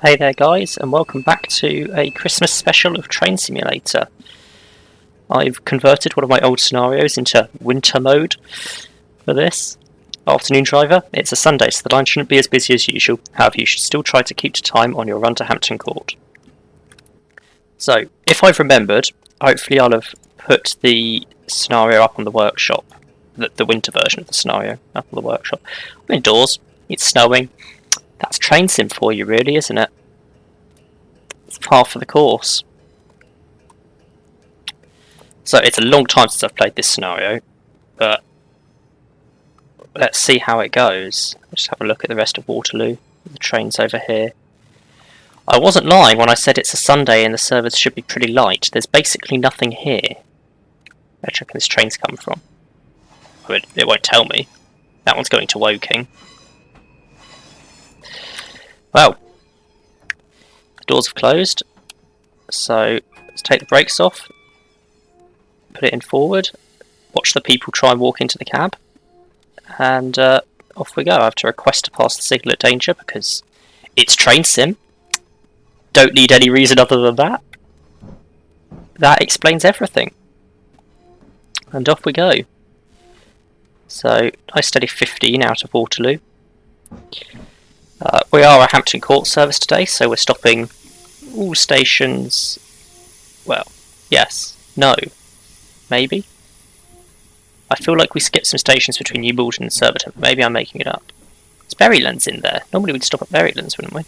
Hey there guys, and welcome back to a Christmas special of Train Simulator. I've converted one of my old scenarios into winter mode for this. Afternoon driver, it's a Sunday so the line shouldn't be as busy as usual, however you should still try to keep to time on your run to Hampton Court. So, if I've remembered, hopefully I'll have put the scenario up on the workshop, the winter version of the scenario up on the workshop. I'm indoors, it's snowing. That's train sim for you really, isn't it? It's half of the course. So it's a long time since I've played this scenario, but let's see how it goes. Let's just have a look at the rest of Waterloo. The train's over here. I wasn't lying when I said it's a Sunday and the servers should be pretty light. There's basically nothing here. Where do you reckon this train's come from? It won't tell me. That one's going to Woking. Well, the doors have closed, so let's take the brakes off, put it in forward, watch the people try and walk into the cab, and off we go. I have to request to pass the signal at danger because it's train sim. Don't need any reason other than that. That explains everything. And off we go. So, nice steady 15 out of Waterloo. We are a Hampton Court service today, so we're stopping all stations. Well, yes, no, maybe. I feel like we skipped some stations between New Malden and Surbiton, but maybe I'm making it up. It's Berrylands in there. Normally we'd stop at Berrylands, wouldn't we?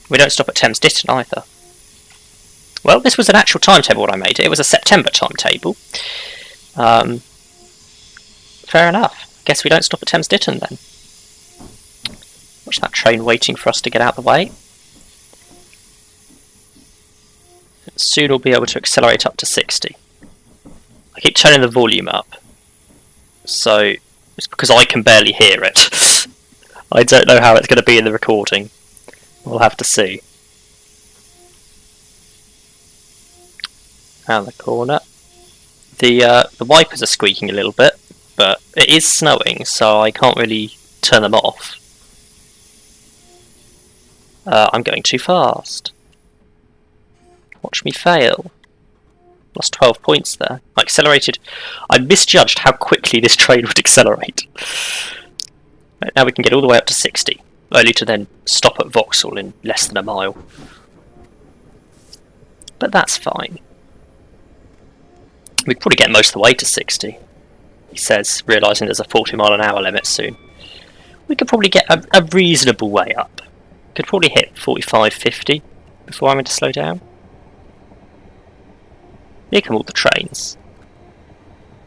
We don't stop at Thames Ditton either. Well, this was an actual timetable when I made it. It was a September timetable. Fair enough. Guess we don't stop at Thames Ditton then. Watch that train waiting for us to get out of the way. Soon we'll be able to accelerate up to 60. I keep turning the volume up, so it's because I can barely hear it. I don't know how it's going to be in the recording. We'll have to see. Around the corner. The wipers are squeaking a little bit, but it is snowing, so I can't really turn them off. I'm going too fast. Watch me fail. Lost 12 points there. I accelerated. I misjudged how quickly this train would accelerate. Right, now we can get all the way up to 60, only to then stop at Vauxhall in less than a mile. But that's fine. We'd probably get most of the way to 60, he says, realising there's a 40-mile-an-hour limit soon. We could probably get a reasonable way up. Could probably hit 45, 50 before I'm going to slow down. Here come all the trains.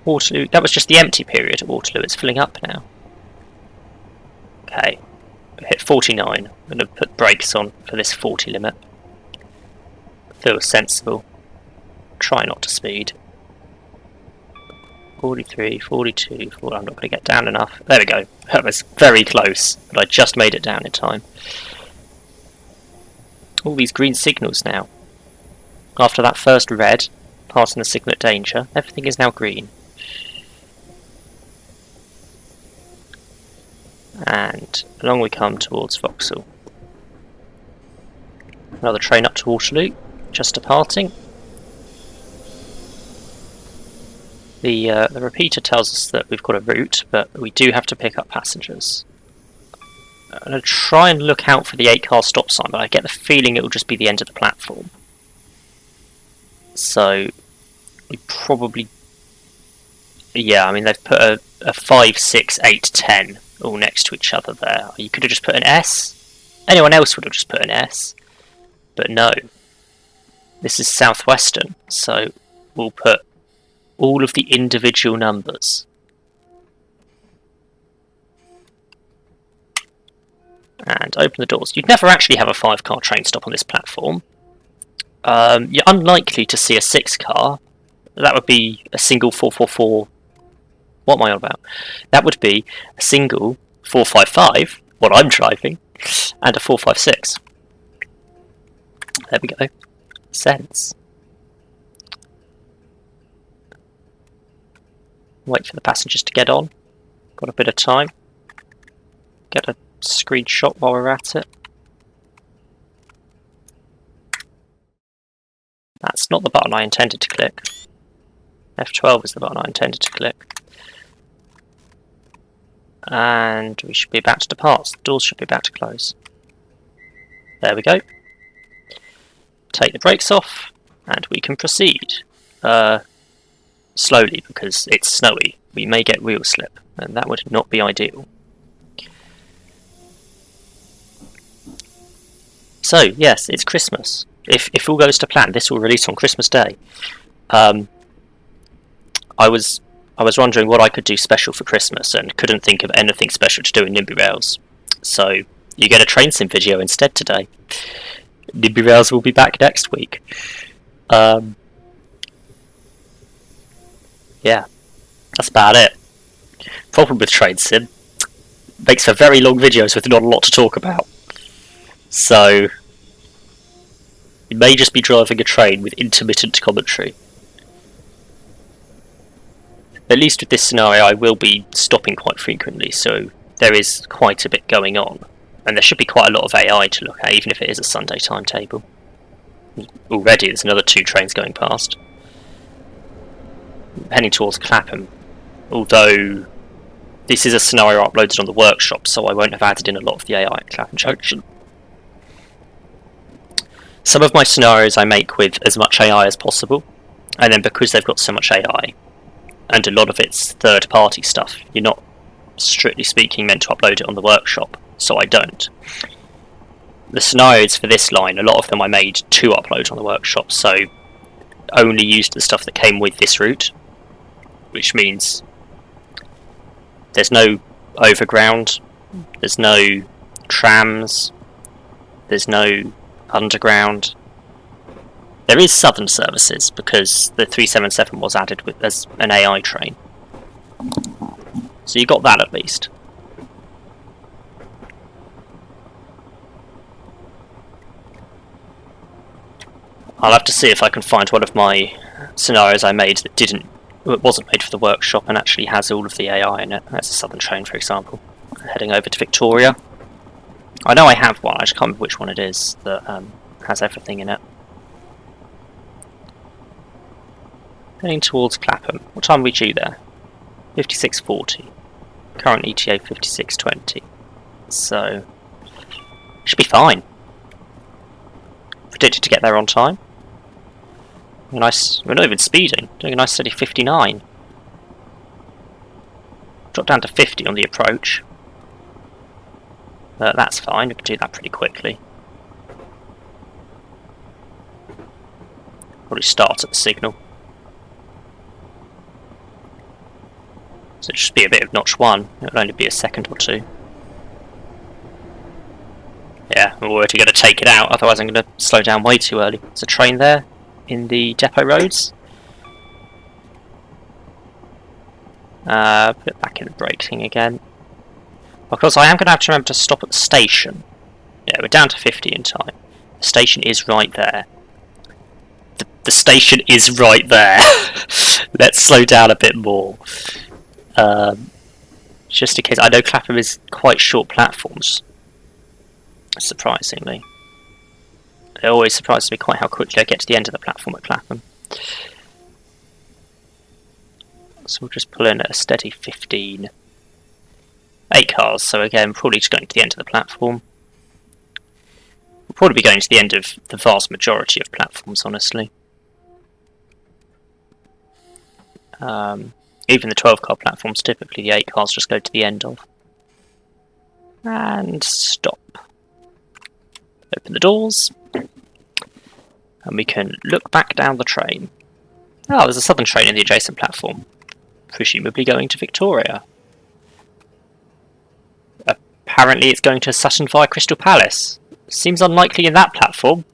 Waterloo, that was just the empty period at Waterloo, it's filling up now. Okay, hit 49. I'm going to put brakes on for this 40 limit. Feels sensible. Try not to speed. 43, 42, 40, I'm not going to get down enough. There we go, that was very close, but I just made it down in time. All these green signals now. After that first red, passing the signal at danger, everything is now green. And along we come towards Vauxhall. Another train up to Waterloo, just departing. The repeater tells us that we've got a route, but we do have to pick up passengers. I'm going to try and look out for the 8-car stop sign, but I get the feeling it will just be the end of the platform. So, we probably... Yeah, I mean, they've put a 5, 6, 8, 10 all next to each other there. You could have just put an S. Anyone else would have just put an S. But no. This is Southwestern, so we'll put all of the individual numbers. And open the doors. You'd never actually have a 5-car train stop on this platform. You're unlikely to see a 6-car. That would be a single 444. What am I on about? That would be a single 455, what I'm driving, and a 456. There we go. Sense. Wait for the passengers to get on. Got a bit of time. Get a screenshot while we're at it. That's not the button I intended to click. F12 is the button I intended to click. And we should be about to depart. The doors should be about to close. There we go. Take the brakes off, and we can proceed. Slowly, because it's snowy. We may get wheel slip, and that would not be ideal. So, yes, it's Christmas. If all goes to plan, this will release on Christmas Day. I was wondering what I could do special for Christmas, and couldn't think of anything special to do in Nimby Rails. So, you get a train sim video instead today. Nimby Rails will be back next week. Yeah, that's about it. Problem with train sim, makes for very long videos with not a lot to talk about. So, you may just be driving a train with intermittent commentary. At least with this scenario, I will be stopping quite frequently, so there is quite a bit going on. And there should be quite a lot of AI to look at, even if it is a Sunday timetable. Already, there's another 2 trains going past. Heading towards Clapham, although this is a scenario uploaded on the workshop, so I won't have added in a lot of the AI at Clapham Junction. Some of my scenarios I make with as much AI as possible, and then because they've got so much AI, and a lot of it's third-party stuff, you're not, strictly speaking, meant to upload it on the workshop, so I don't. The scenarios for this line, a lot of them I made to upload on the workshop, so only used the stuff that came with this route, which means there's no overground, there's no trams, there's no underground. There is southern services because the 377 was added as an AI train, so you got that at least. I'll have to see if I can find one of my scenarios I made that wasn't made for the workshop and actually has all of the AI in it. That's a southern train, for example, heading over to Victoria. I know I have one, I just can't remember which one it is that has everything in it. Heading towards Clapham. What time are we due there? 56:40. Current ETA 56:20. So, should be fine. Predicted to get there on time. Nice. We're not even speeding. Doing a nice steady 59. Drop down to 50 on the approach. That's fine. We can do that pretty quickly. Probably start at the signal. So it'll just be a bit of notch 1. It'll only be a second or 2. Yeah, we're already going to take it out, otherwise I'm going to slow down way too early. There's a train there in the depot roads. Put it back in the brake thing again. Because I am going to have to remember to stop at the station. Yeah, we're down to 50 in time. The station is right there. The station is right there. Let's slow down a bit more. Just in case, I know Clapham is quite short platforms. Surprisingly. It always surprises me quite how quickly I get to the end of the platform at Clapham. So we'll just pull in at a steady 15. 8 cars, so again, probably just going to the end of the platform. We'll probably be going to the end of the vast majority of platforms, honestly. Even the 12-car platforms, typically the 8 cars just go to the end of. And stop. Open the doors. And we can look back down the train. Oh, there's a southern train in the adjacent platform. Presumably going to Victoria. Apparently it's going to Sutton via Crystal Palace. Seems unlikely in that platform.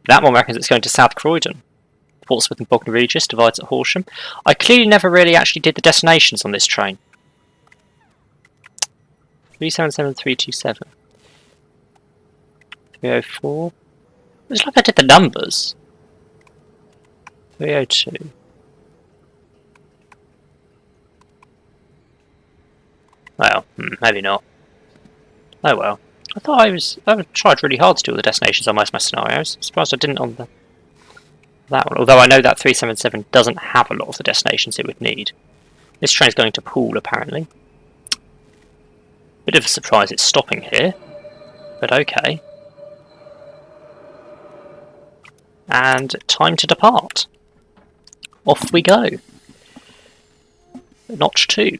That one reckons it's going to South Croydon. Portsmouth and Bognor Regis divides at Horsham. I clearly never really actually did the destinations on this train. 377327. 304. It's like I did the numbers. 302. Well, maybe not. Oh well. I thought I tried really hard to do all the destinations on most of my scenarios. I'm surprised I didn't on that one. Although I know that 377 doesn't have a lot of the destinations it would need. This train's going to Poole, apparently. Bit of a surprise it's stopping here, but okay. And time to depart. Off we go. Notch 2.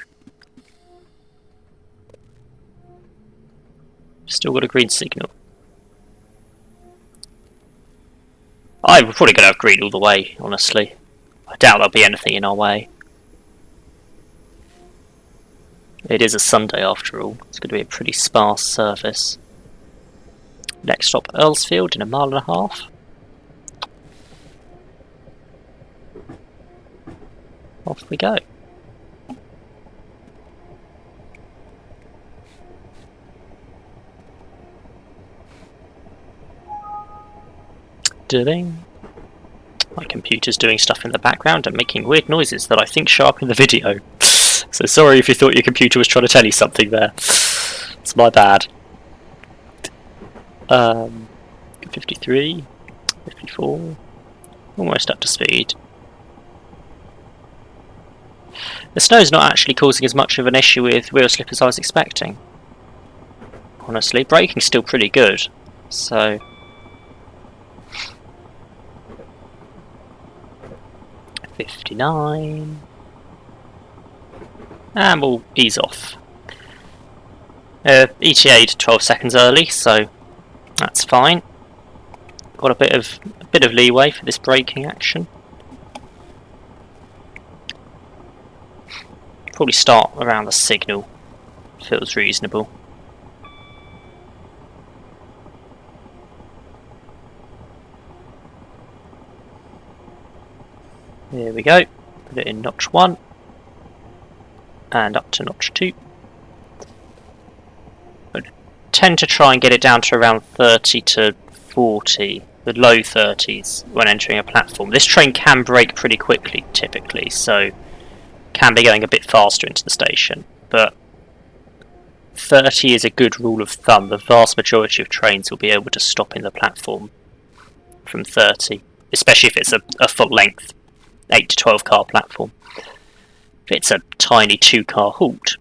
Still got a green signal. We're probably going to have green all the way, honestly. I doubt there'll be anything in our way. It is a Sunday after all. It's going to be a pretty sparse service. Next stop, Earlsfield in 1.5 miles. Off we go. Ding. My computer's doing stuff in the background and making weird noises that I think show up in the video. So sorry if you thought your computer was trying to tell you something there. It's my bad. 53, 54, almost up to speed. The snow's not actually causing as much of an issue with wheel slip as I was expecting. Honestly, braking's still pretty good, so... 59... And we'll ease off. ETA'd 12 seconds early, so that's fine. Got a bit of leeway for this braking action. Probably start around the signal. Feels reasonable. Here we go. Put it in notch 1. And up to notch 2. I tend to try and get it down to around 30 to 40, the low 30s when entering a platform. This train can brake pretty quickly typically, so can be going a bit faster into the station, but 30 is a good rule of thumb. The vast majority of trains will be able to stop in the platform from 30, especially if it's a full length 8 to 12 car platform. If it's a tiny 2-car halt,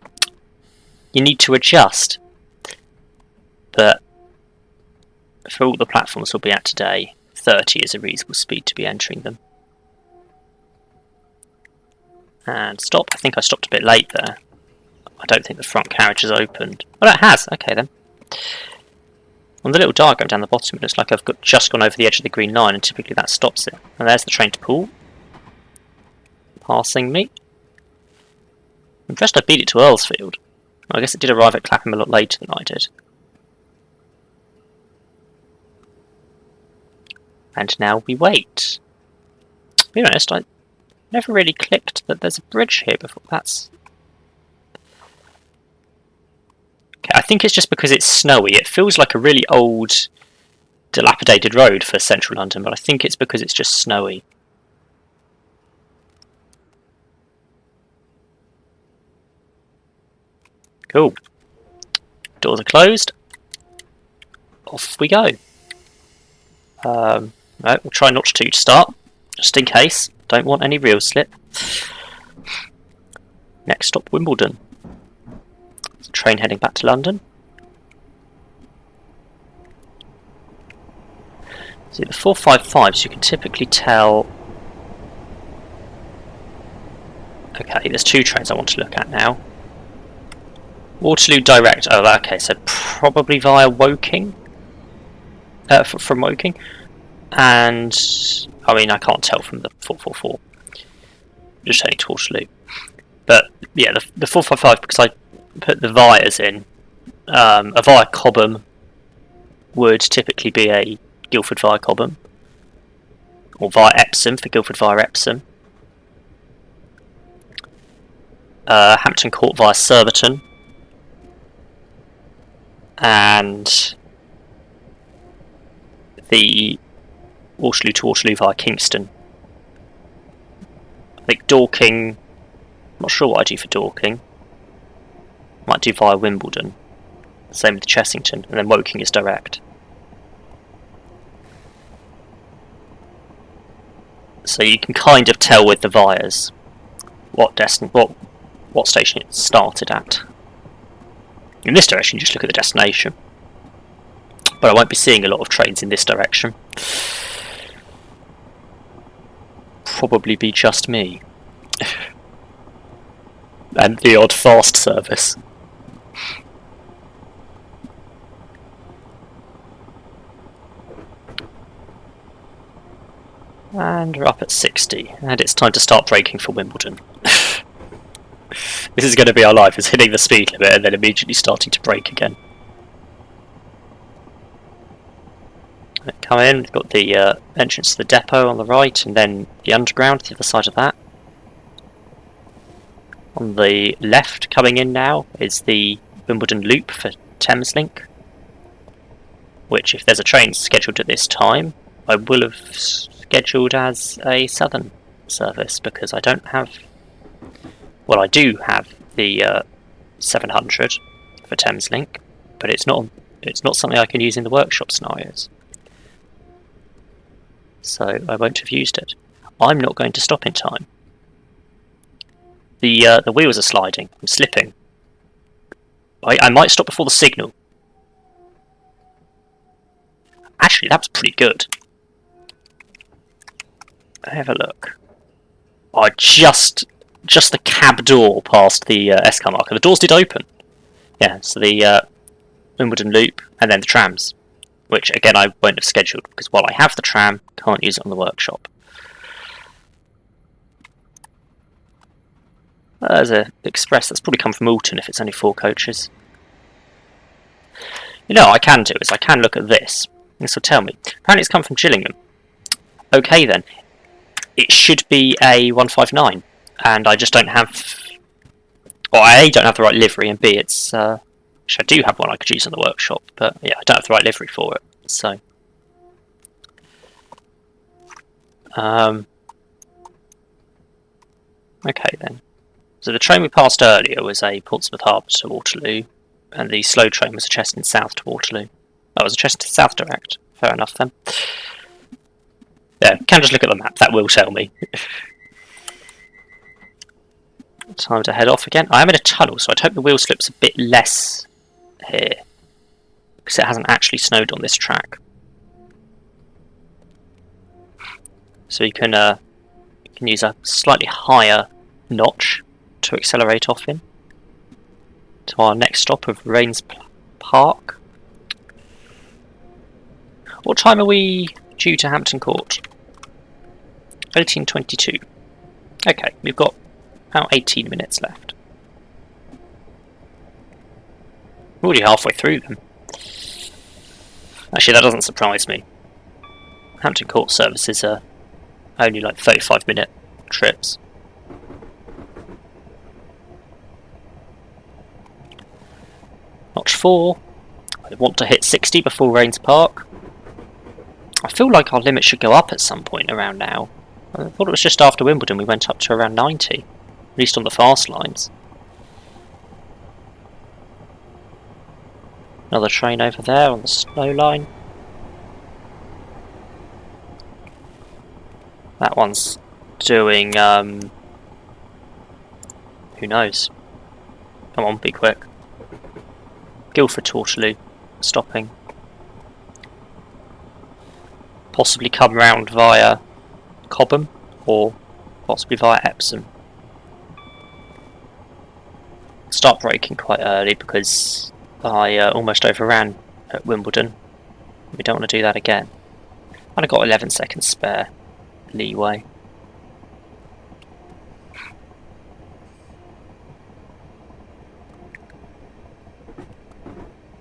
you need to adjust. But for all the platforms we'll be at today, 30 is a reasonable speed to be entering them. And stop. I think I stopped a bit late there. I don't think the front carriage has opened. Oh, it has. Okay then. On the little diagram down the bottom, it looks like I've just gone over the edge of the green line, and typically that stops it. And there's the train to Poole, passing me. I'm impressed I beat it to Earlsfield. I guess it did arrive at Clapham a lot later than I did. And now we wait. To be honest, I never really clicked that there's a bridge here before. That's... Okay, I think it's just because it's snowy. It feels like a really old, dilapidated road for central London, but I think it's because it's just snowy. Cool. Doors are closed. Off we go. Right, we'll try notch 2 to start, just in case. Don't want any real slip. Next stop, Wimbledon. There's a train heading back to London. See, the 455s you can typically tell... Okay, there's 2 trains I want to look at now. Waterloo Direct. Oh, okay, so probably via Woking. From Woking. And, I mean, I can't tell from the 444. Just heading to Waterloo. But, yeah, the 455, because I put the vias in, a via Cobham would typically be a Guildford via Cobham. Or via Epsom for Guildford via Epsom. Hampton Court via Surbiton. And the Waterloo to Waterloo via Kingston. I think Dorking, I'm not sure what I do for Dorking. Might do via Wimbledon. Same with Chessington, and then Woking is direct. So you can kind of tell with the vias what station it started at. In this direction, just look at the destination. But I won't be seeing a lot of trains in this direction. Probably be just me. And the odd fast service. And we're up at 60, and it's time to start braking for Wimbledon. This is going to be our life, is hitting the speed limit and then immediately starting to brake again. Come in, we've got the entrance to the depot on the right, and then the underground to the other side of that. On the left, coming in now, is the Wimbledon Loop for Thameslink, which, if there's a train scheduled at this time, I will have scheduled as a southern service, because I don't have... Well, I do have the 700 for Thameslink, but it's not something I can use in the workshop scenarios. So I won't have used it. I'm not going to stop in time. The wheels are sliding. I'm slipping. I might stop before the signal. Actually, that was pretty good. Have a look. I just the cab door past the S-car marker. The doors did open. Yeah, so the Wimbledon Loop and then the trams, which again I won't have scheduled because while I have the tram, can't use it on the workshop. There's an express that's probably come from Alton if it's only 4 coaches. You know what I can do is I can look at this. This will tell me. Apparently it's come from Gillingham. Okay then. It should be a 159, and I just don't have... Well, A, don't have the right livery, and B, it's... which I do have one I could use in the workshop, but yeah, I don't have the right livery for it, so... Okay then. So the train we passed earlier was a Portsmouth Harbour to Waterloo, and the slow train was a Chessington South to Waterloo. That was a Chessington South direct. Fair enough then. Yeah, can just look at the map, that will tell me. Time to head off again. I am in a tunnel, so I'd hope the wheel slip's a bit less here, because it hasn't actually snowed on this track. So you can use a slightly higher notch to accelerate off in to our next stop of Rains Park. What time are we due to Hampton Court? 18:22. Okay, we've got about 18 minutes left. We're already halfway through them. Actually, that doesn't surprise me. Hampton Court services are only like 35-minute trips. Notch 4. I want to hit 60 before Rains Park. I feel like our limit should go up at some point around now. I thought it was just after Wimbledon we went up to around 90, at least on the fast lines. Another train over there on the slow line. That one's doing, who knows? Come on, be quick. Guildford to Waterloo, stopping. Possibly come round via Cobham or possibly via Epsom. Start braking quite early because I almost overran at Wimbledon. We don't want to do that again. And I got 11 seconds spare leeway.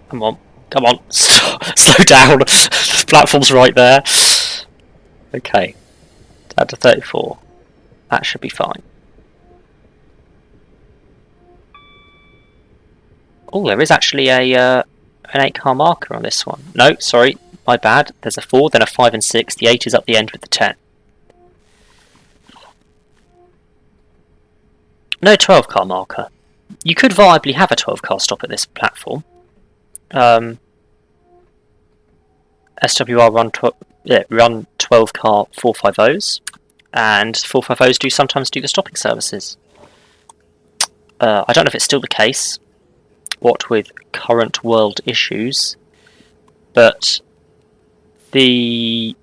Come on, come on, slow down. The platform's right there. Okay, down to 34. That should be fine. Oh, there is actually a an 8-car marker on this one. No, sorry, my bad. There's a 4, then a 5 and 6. The 8 is up the end with the 10. No 12-car marker. You could viably have a 12-car stop at this platform. SWR run 12 car 450s, and 450s do sometimes do the stopping services. I don't know if it's still the case, what with current world issues, but the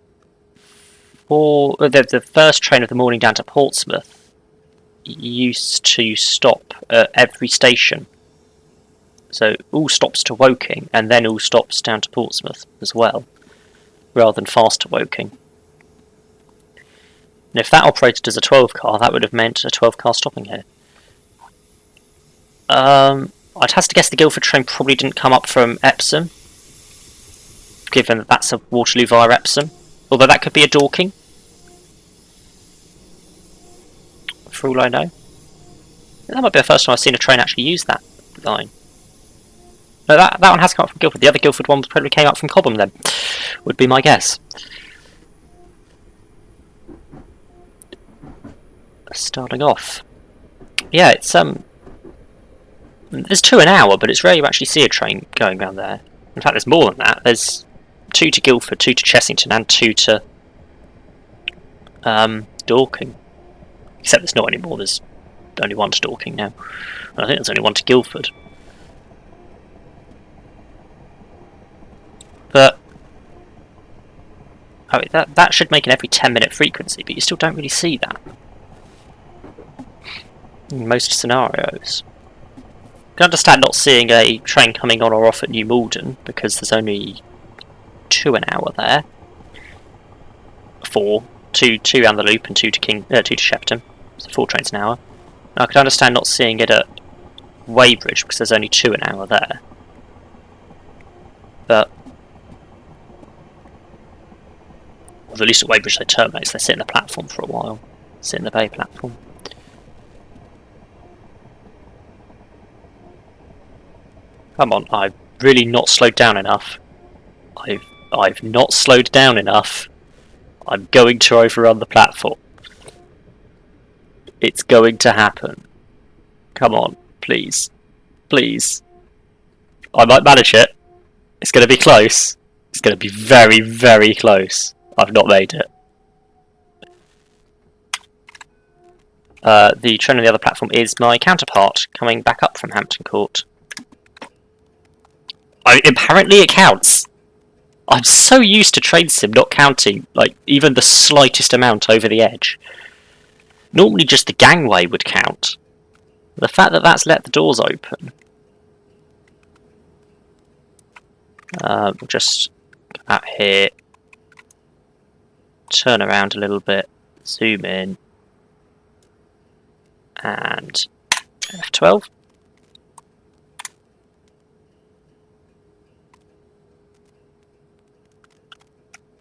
first train of the morning down to Portsmouth used to stop at every station. So all stops to Woking, and then all stops down to Portsmouth as well, rather than fast to Woking. And if that operated as a 12 car, that would have meant a 12 car stopping here. I'd have to guess the Guildford train probably didn't come up from Epsom, given that that's a Waterloo via Epsom. Although that could be a Dorking, for all I know. That might be the first time I've seen a train actually use that line. No, that one has come up from Guildford. The other Guildford one probably came up from Cobham then, would be my guess. Starting off. Yeah, it's there's 2 an hour, but it's rare you actually see a train going around there. In fact, there's more than that. There's 2 to Guildford, 2 to Chessington, and 2 to Dorking. Except there's not anymore. There's only 1 to Dorking now. And I think there's only 1 to Guildford. But I mean, that should make an every 10-minute frequency, but you still don't really see that in most scenarios. I can understand not seeing a train coming on or off at New Malden because there's only 2 an hour there. 4, 2 around the loop and 2 to Shepperton. So 4 trains an hour. And I can understand not seeing it at Weybridge because there's only 2 an hour there. But well, at least at Weybridge they terminate, so they sit in the platform for a while. Sit in the bay platform. Come on, I've really not slowed down enough. I've not slowed down enough. I'm going to overrun the platform. It's going to happen. Come on, please. Please. I might manage it. It's going to be close. It's going to be very, very close. I've not made it. The train on the other platform is my counterpart, coming back up from Hampton Court. Apparently it counts. I'm so used to train sim not counting, like, even the slightest amount over the edge. Normally just the gangway would count. The fact that that's let the doors open. We'll just come out here, turn around a little bit, zoom in, and F12.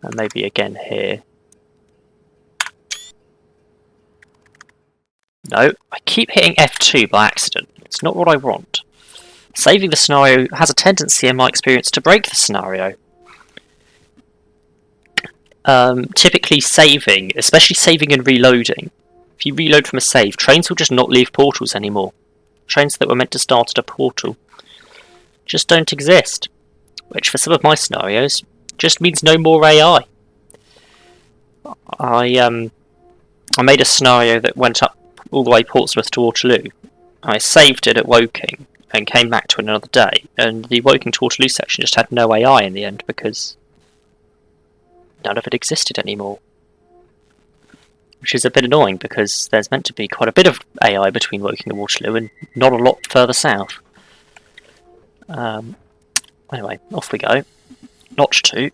And maybe again here. No, I keep hitting F2 by accident. It's not what I want. Saving the scenario has a tendency, in my experience, to break the scenario. Typically saving, especially saving and reloading. If you reload from a save, trains will just not leave portals anymore. Trains that were meant to start at a portal just don't exist. Which for some of my scenarios just means no more AI. I made a scenario that went up all the way Portsmouth to Waterloo. I saved it at Woking and came back to it another day, and the Woking to Waterloo section just had no AI in the end because none of it existed anymore. Which is a bit annoying because there's meant to be quite a bit of AI between Woking and Waterloo and not a lot further south. Anyway, off we go. Notch 2.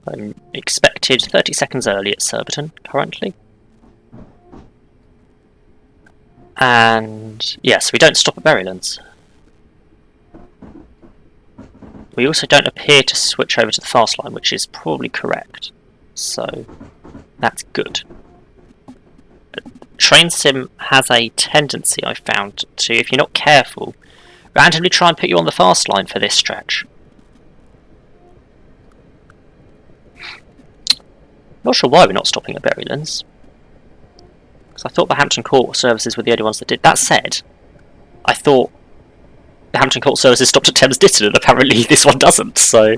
I'm expected 30 seconds early at Suburban currently. And yes, we don't stop at Berrylands. We also don't appear to switch over to the fast line, which is probably correct. So that's good. Train Sim has a tendency, I've found, to, if you're not careful, randomly try and put you on the fast line for this stretch. Not sure why we're not stopping at Berrylands, because I thought the Hampton Court services were the only ones that did. That said, I thought the Hampton Court services stopped at Thames Ditton, and apparently this one doesn't, so...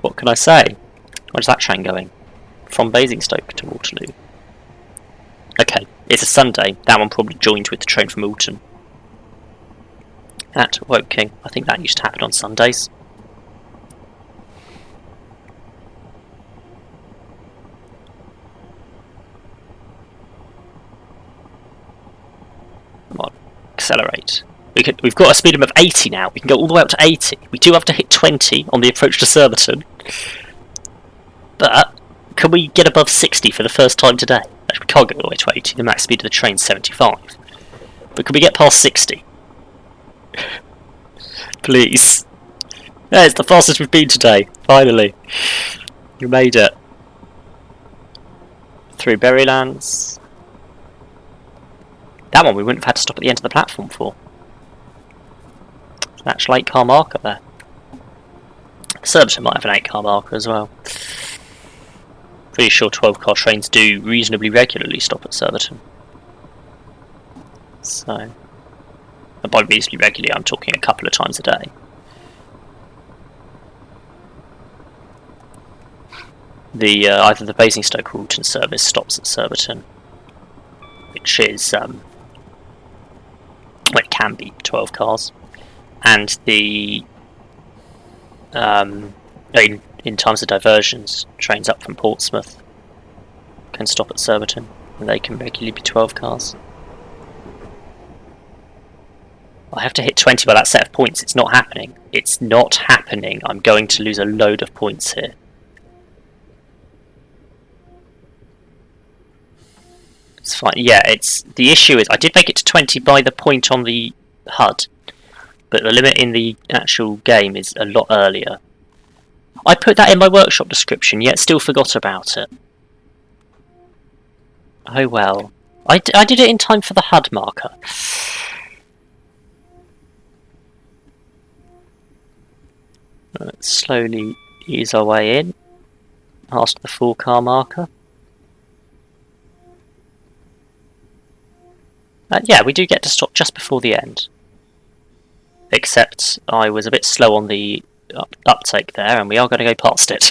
What can I say? Where's that train going? From Basingstoke to Waterloo. Okay, it's a Sunday. That one probably joined with the train from Alton. At Woking. I think that used to happen on Sundays. Come on, accelerate. We've got a speed limit of 80 now. We can go all the way up to 80. We do have to hit 20 on the approach to Surbiton. But can we get above 60 for the first time today? Actually, we can't go all the way to 80. The max speed of the train's 75. But can we get past 60? Please. Yeah, it's the fastest we've been today. Finally. We made it. Through Berrylands. That one we wouldn't have had to stop at the end of the platform for. An actual 8-car marker there. Surbiton might have an 8-car marker as well. Pretty sure 12-car trains do reasonably regularly stop at Surbiton. So, and by reasonably regularly, I'm talking a couple of times a day. The either the Basingstoke or Alton service stops at Surbiton, which is well, it can be 12 cars, and the in times of diversions, trains up from Portsmouth can stop at Surbiton, and they can regularly be 12 cars. I have to hit 20 by that set of points. It's not happening. It's not happening. I'm going to lose a load of points here. It's fine. Yeah, it's the issue is I did make it to 20 by the point on the HUD, but the limit in the actual game is a lot earlier. I put that in my workshop description, yet still forgot about it. Oh well. I did it in time for the HUD marker. Let's slowly ease our way in, past the 4-car marker. Yeah, we do get to stop just before the end. Except I was a bit slow on the uptake there, and we are going to go past it.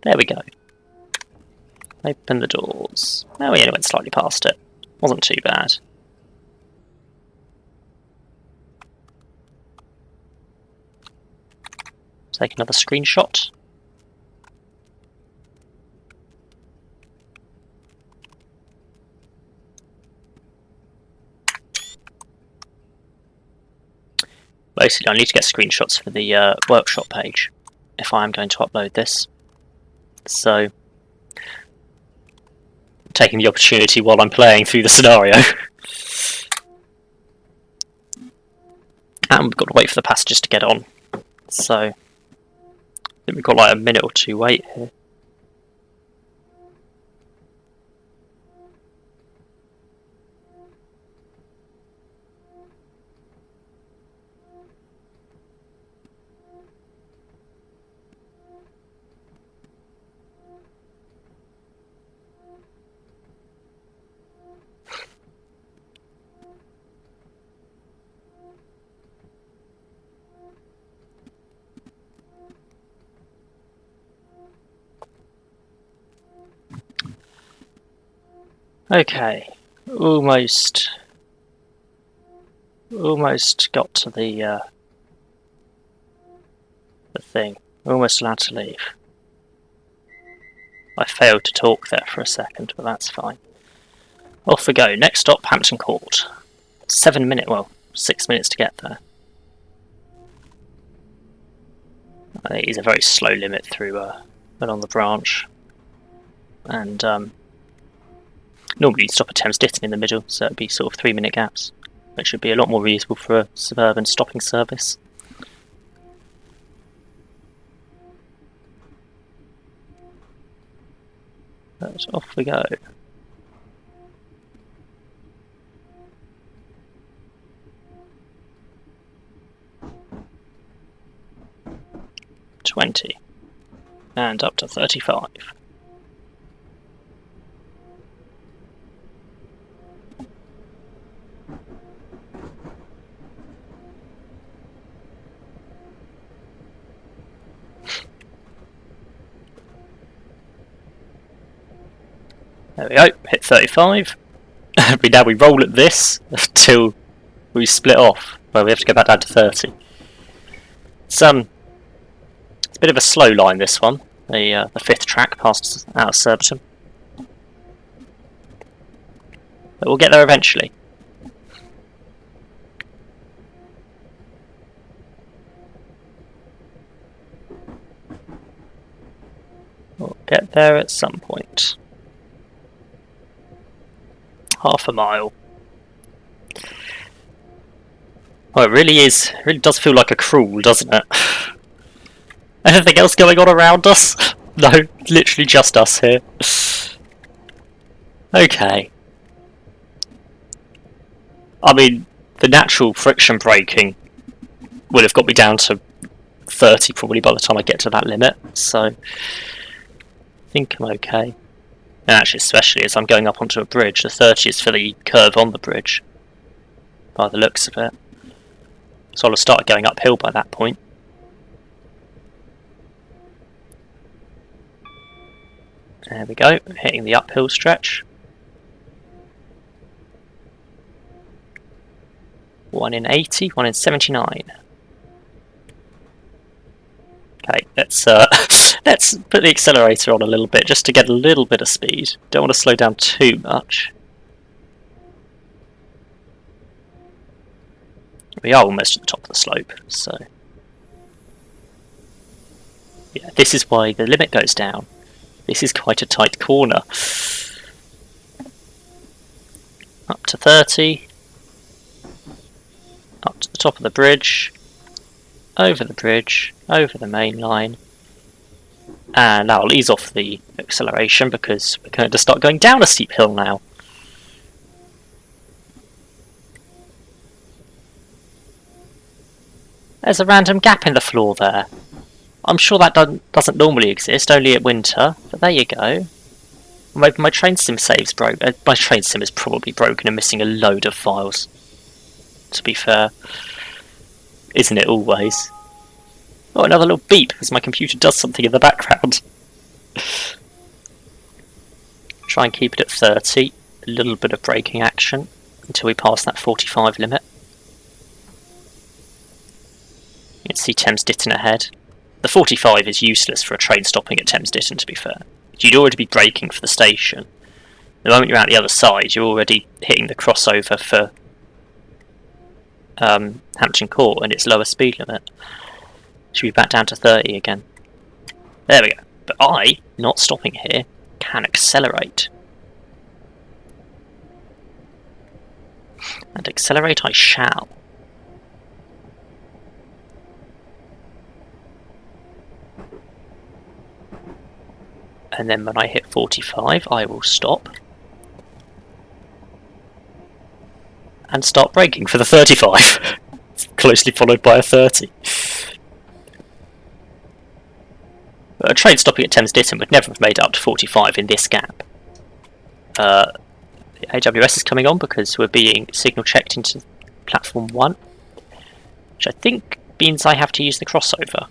There we go. Open the doors. Oh, we only went slightly past it. Wasn't too bad. Take another screenshot. Basically, I need to get screenshots for the workshop page if I am going to upload this. So, taking the opportunity while I'm playing through the scenario. And we've got to wait for the passengers to get on. So, I think we've got like a minute or two wait here. Okay, almost got to the thing. Almost allowed to leave. I failed to talk there for a second, but that's fine. Off we go. Next stop, Hampton Court. 6 minutes to get there. It is a very slow limit through along the branch, and normally you'd stop at Thames Ditton in the middle, so it'd be sort of 3-minute gaps, which should be a lot more reasonable for a Suburban stopping service. But off we go. $20 and up to 35. There we go, hit 35. Now we roll at this until we split off. Well, we have to go back down to 30. It's a bit of a slow line, this one. The fifth track past out of Surbiton. But we'll get there eventually. We'll get there at some point. Half a mile. Oh, it really is. It really does feel like a crawl, doesn't it? Anything else going on around us? No, literally just us here. Okay. I mean, the natural friction braking would have got me down to 30 probably by the time I get to that limit, so I think I'm okay. And actually, especially as I'm going up onto a bridge, the 30 is for the curve on the bridge, by the looks of it. So I'll have started going uphill by that point. There we go, hitting the uphill stretch. 1 in 80, 1 in 79. Okay, let's let's put the accelerator on a little bit just to get a little bit of speed. Don't want to slow down too much. We are almost at the top of the slope, so yeah, this is why the limit goes down. This is quite a tight corner. Up to 30. Up to the top of the bridge. Over the bridge. Over the main line. And now I'll ease off the acceleration because we're going to start going down a steep hill now. There's a random gap in the floor there. I'm sure that doesn't normally exist, only at winter, but there you go. Maybe my train sim save's broke. My train sim is probably broken and missing a load of files, to be fair. Isn't it always? Oh, another little beep as my computer does something in the background. Try and keep it at 30. A little bit of braking action until we pass that 45 limit. You can see Thames Ditton ahead. The 45 is useless for a train stopping at Thames Ditton, to be fair. You'd already be braking for the station. The moment you're out the other side, you're already hitting the crossover for Hampton Court and its lower speed limit. Should be back down to 30 again. There we go. But I, not stopping here, can accelerate. And accelerate I shall. And then when I hit 45, I will stop. And start braking for the 35. Closely followed by a 30. But a train stopping at Thames Ditton would never have made it up to 45 in this gap. The AWS is coming on because we're being signal checked into platform 1. Which I think means I have to use the crossover.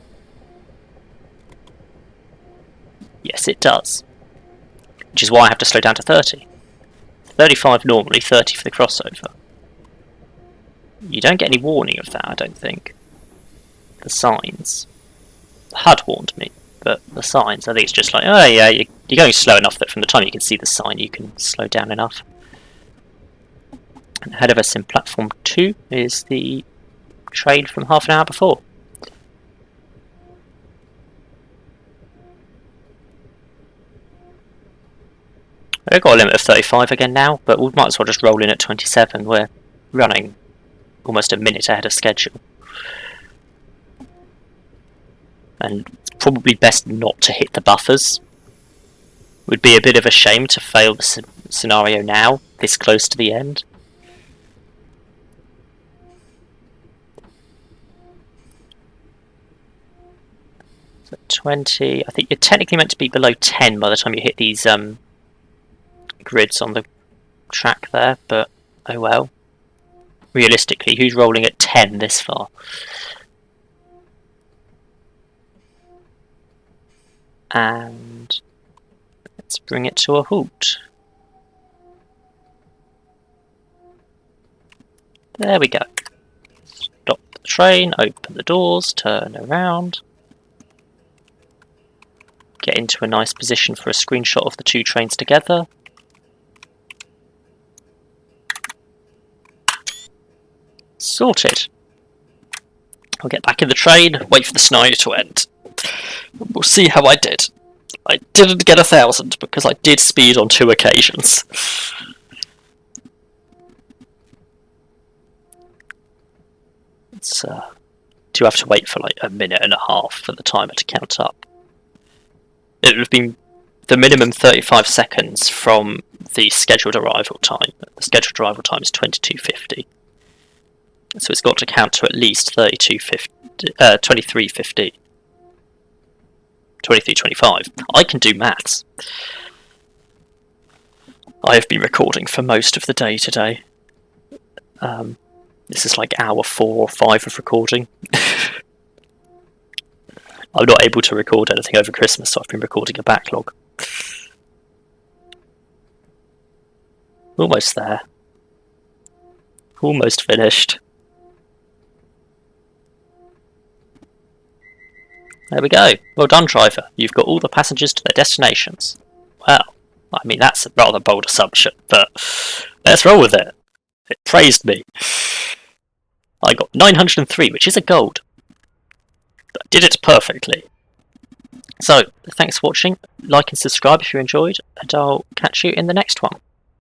Yes, it does. Which is why I have to slow down to 30. 35 normally, 30 for the crossover. You don't get any warning of that, I don't think. The signs. The HUD warned me, but the signs, I think it's just like, oh yeah, you're going slow enough that from the time you can see the sign you can slow down enough. And ahead of us in platform 2 is the train from half an hour before. We've got a limit of 35 again now, but we might as well just roll in at 27. We're running almost a minute ahead of schedule. And it's probably best not to hit the buffers. Would be a bit of a shame to fail the scenario now, this close to the end. So 20, I think you're technically meant to be below 10 by the time you hit these grids on the track there, but oh well. Realistically, who's rolling at 10 this far? And let's bring it to a halt. There we go. Stop the train, open the doors, turn around. Get into a nice position for a screenshot of the two trains together. Sorted. I'll get back in the train, wait for the scenario to end. We'll see how I did. I didn't get 1,000 because I did speed on 2 occasions. It's, do have to wait for like a minute and a half for the timer to count up. It would have been the minimum 35 seconds from the scheduled arrival time. The scheduled arrival time is 22:50. So it's got to count to at least 23:50. 23:25. I can do maths. I have been recording for most of the day today. This is like hour 4 or 5 of recording. I'm not able to record anything over Christmas, so I've been recording a backlog. Almost there. Almost finished. There we go. Well done, driver. You've got all the passengers to their destinations. Well, I mean, that's a rather bold assumption, but let's roll with it. It praised me. I got 903, which is a gold. I did it perfectly. So, thanks for watching. Like and subscribe if you enjoyed, and I'll catch you in the next one.